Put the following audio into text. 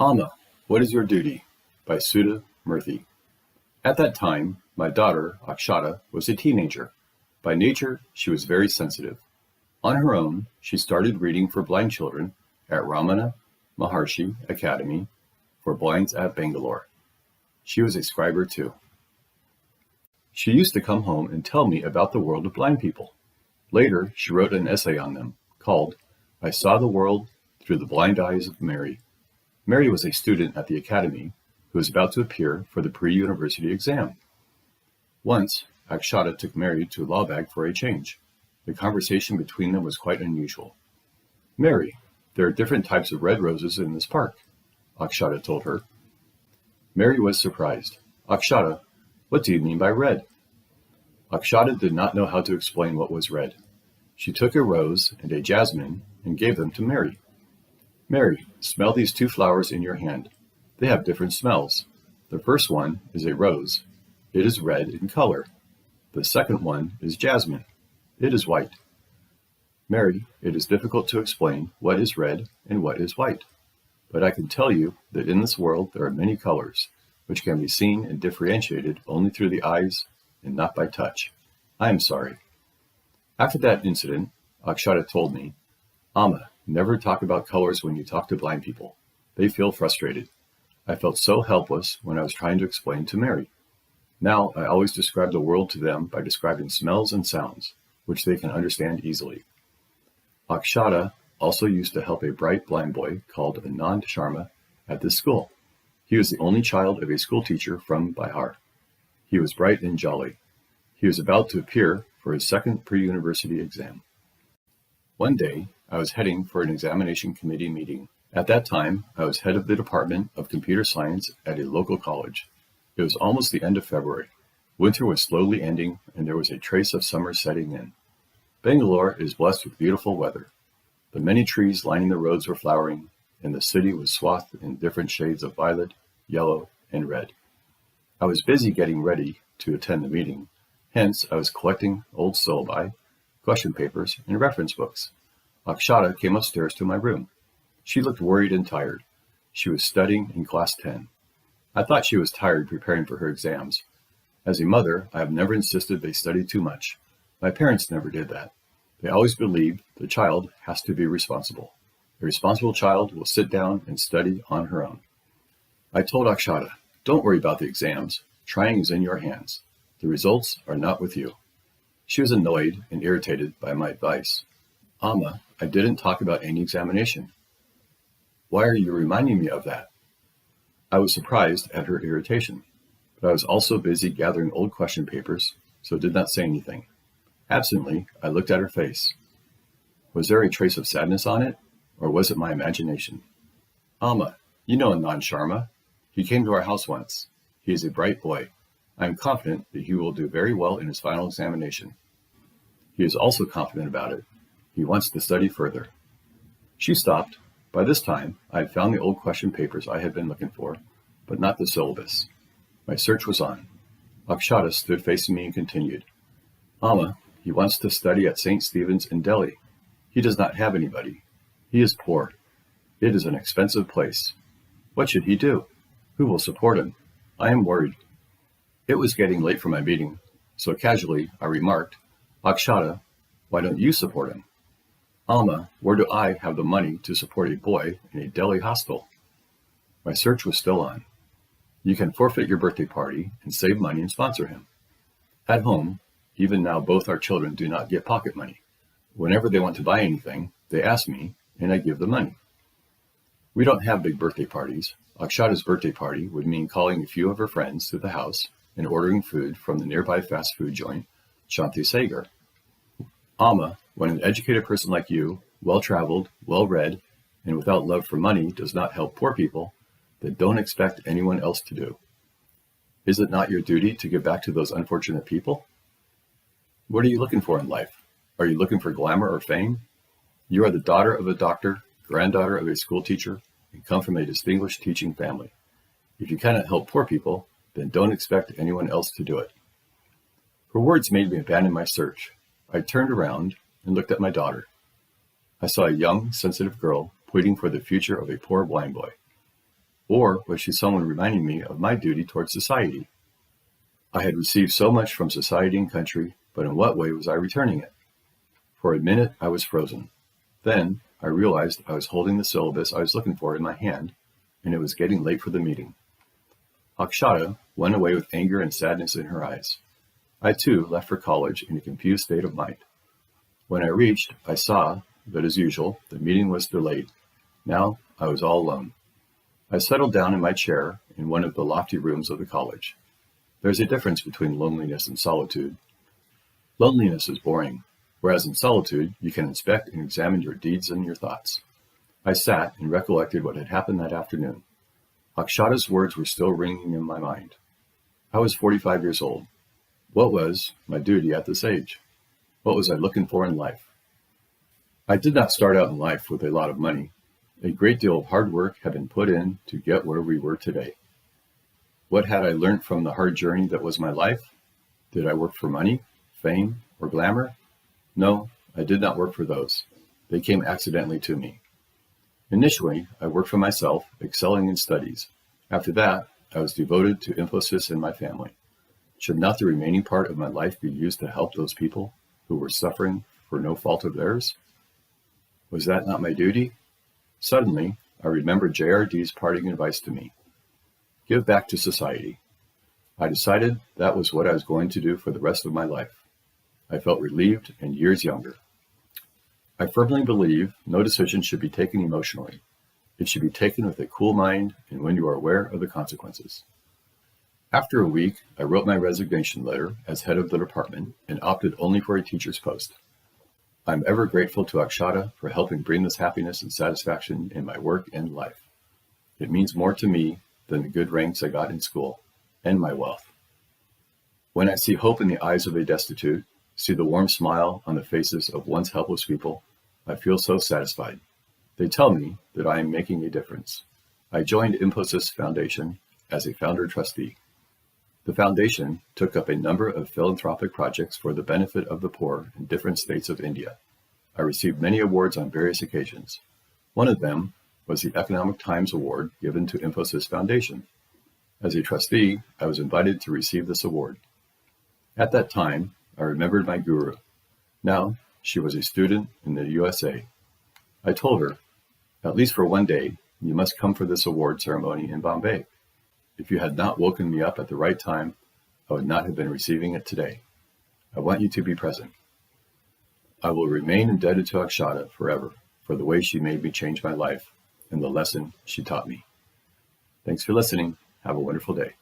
Amma, What is Your Duty? By Sudha Murthy. At that time, my daughter, Akshata, was a teenager. By nature, she was very sensitive. On her own, she started reading for blind children at Ramana Maharshi Academy for Blinds at Bangalore. She was a scriber too. She used to come home and tell me about the world of blind people. Later, she wrote an essay on them called I Saw the World Through the Blind Eyes of Mary. Mary was a student at the academy who was about to appear for the pre-university exam. Once, Akshata took Mary to Lawbag for a change. The conversation between them was quite unusual. Mary, there are different types of red roses in this park, Akshata told her. Mary was surprised. Akshata, what do you mean by red? Akshata did not know how to explain what was red. She took a rose and a jasmine and gave them to Mary. Mary, smell these two flowers in your hand. They have different smells. The first one is a rose. It is red in color. The second one is jasmine. It is white. Mary, it is difficult to explain what is red and what is white. But I can tell you that in this world there are many colors, which can be seen and differentiated only through the eyes and not by touch. I am sorry. After that incident, Akshata told me, Amma, never talk about colors when you talk to blind people. They feel frustrated. I felt so helpless when I was trying to explain to Mary. Now I always describe the world to them by describing smells and sounds, which they can understand easily. Akshata also used to help a bright blind boy called Anand Sharma at this school. He was the only child of a school teacher from Bihar. He was bright and jolly. He was about to appear for his second pre-university exam. One day, I was heading for an examination committee meeting. At that time, I was head of the Department of Computer Science at a local college. It was almost the end of February. Winter was slowly ending, and there was a trace of summer setting in. Bangalore is blessed with beautiful weather. The many trees lining the roads were flowering, and the city was swathed in different shades of violet, yellow, and red. I was busy getting ready to attend the meeting. Hence, I was collecting old syllabi, question papers, and reference books. Akshata came upstairs to my room. She looked worried and tired. She was studying in class 10. I thought she was tired preparing for her exams. As a mother, I have never insisted they study too much. My parents never did that. They always believed the child has to be responsible. A responsible child will sit down and study on her own. I told Akshata, don't worry about the exams. Trying is in your hands. The results are not with you. She was annoyed and irritated by my advice. Amma, I didn't talk about any examination. Why are you reminding me of that? I was surprised at her irritation, but I was also busy gathering old question papers, so did not say anything. Absently, I looked at her face. Was there a trace of sadness on it, or was it my imagination? Amma, you know Anand Sharma. He came to our house once. He is a bright boy. I am confident that he will do very well in his final examination. He is also confident about it. He wants to study further. She stopped. By this time, I had found the old question papers I had been looking for, but not the syllabus. My search was on. Akshata stood facing me and continued. Amma, he wants to study at St. Stephen's in Delhi. He does not have anybody. He is poor. It is an expensive place. What should he do? Who will support him? I am worried. It was getting late for my meeting, so casually I remarked, Akshata, why don't you support him? Amma, where do I have the money to support a boy in a Delhi hostel? My search was still on. You can forfeit your birthday party and save money and sponsor him. At home, even now both our children do not get pocket money. Whenever they want to buy anything, they ask me, and I give the money. We don't have big birthday parties. Akshata's birthday party would mean calling a few of her friends to the house and ordering food from the nearby fast food joint, Shanti Sagar. Amma, when an educated person like you, well-traveled, well-read, and without love for money does not help poor people, then don't expect anyone else to do. Is it not your duty to give back to those unfortunate people? What are you looking for in life? Are you looking for glamour or fame? You are the daughter of a doctor, granddaughter of a school teacher, and come from a distinguished teaching family. If you cannot help poor people, then don't expect anyone else to do it. Her words made me abandon my search. I turned around and looked at my daughter. I saw a young, sensitive girl pleading for the future of a poor blind boy. Or was she someone reminding me of my duty towards society? I had received so much from society and country, but in what way was I returning it? For a minute, I was frozen. Then I realized I was holding the syllabus I was looking for in my hand, and it was getting late for the meeting. Akshata went away with anger and sadness in her eyes. I too left for college in a confused state of mind. When I reached, I saw that, as usual, the meeting was delayed. Now I was all alone. I settled down in my chair in one of the lofty rooms of the college. There's a difference between loneliness and solitude. Loneliness is boring, whereas in solitude you can inspect and examine your deeds and your thoughts. I sat and recollected what had happened that afternoon. Akshata's words were still ringing in my mind. I was 45 years old. What was my duty at this age? What was I looking for in life? I did not start out in life with a lot of money. A great deal of hard work had been put in to get where we were today. What had I learned from the hard journey that was my life? Did I work for money, fame, or glamour? No, I did not work for those. They came accidentally to me. Initially, I worked for myself, excelling in studies. After that, I was devoted to Infosys and my family. Should not the remaining part of my life be used to help those people who were suffering for no fault of theirs? Was that not my duty? Suddenly, I remembered JRD's parting advice to me. Give back to society. I decided that was what I was going to do for the rest of my life. I felt relieved and years younger. I firmly believe no decision should be taken emotionally. It should be taken with a cool mind and when you are aware of the consequences. After a week, I wrote my resignation letter as head of the department and opted only for a teacher's post. I'm ever grateful to Akshata for helping bring this happiness and satisfaction in my work and life. It means more to me than the good ranks I got in school and my wealth. When I see hope in the eyes of a destitute, see the warm smile on the faces of once helpless people, I feel so satisfied. They tell me that I am making a difference. I joined Infosys Foundation as a founder trustee. The foundation took up a number of philanthropic projects for the benefit of the poor in different states of India. I received many awards on various occasions. One of them was the Economic Times Award given to Infosys Foundation. As a trustee, I was invited to receive this award. At that time, I remembered my guru. Now, she was a student in the USA. I told her, at least for one day, you must come for this award ceremony in Bombay. If you had not woken me up at the right time, I would not have been receiving it today. I want you to be present. I will remain indebted to Akshata forever for the way she made me change my life and the lesson she taught me. Thanks for listening. Have a wonderful day.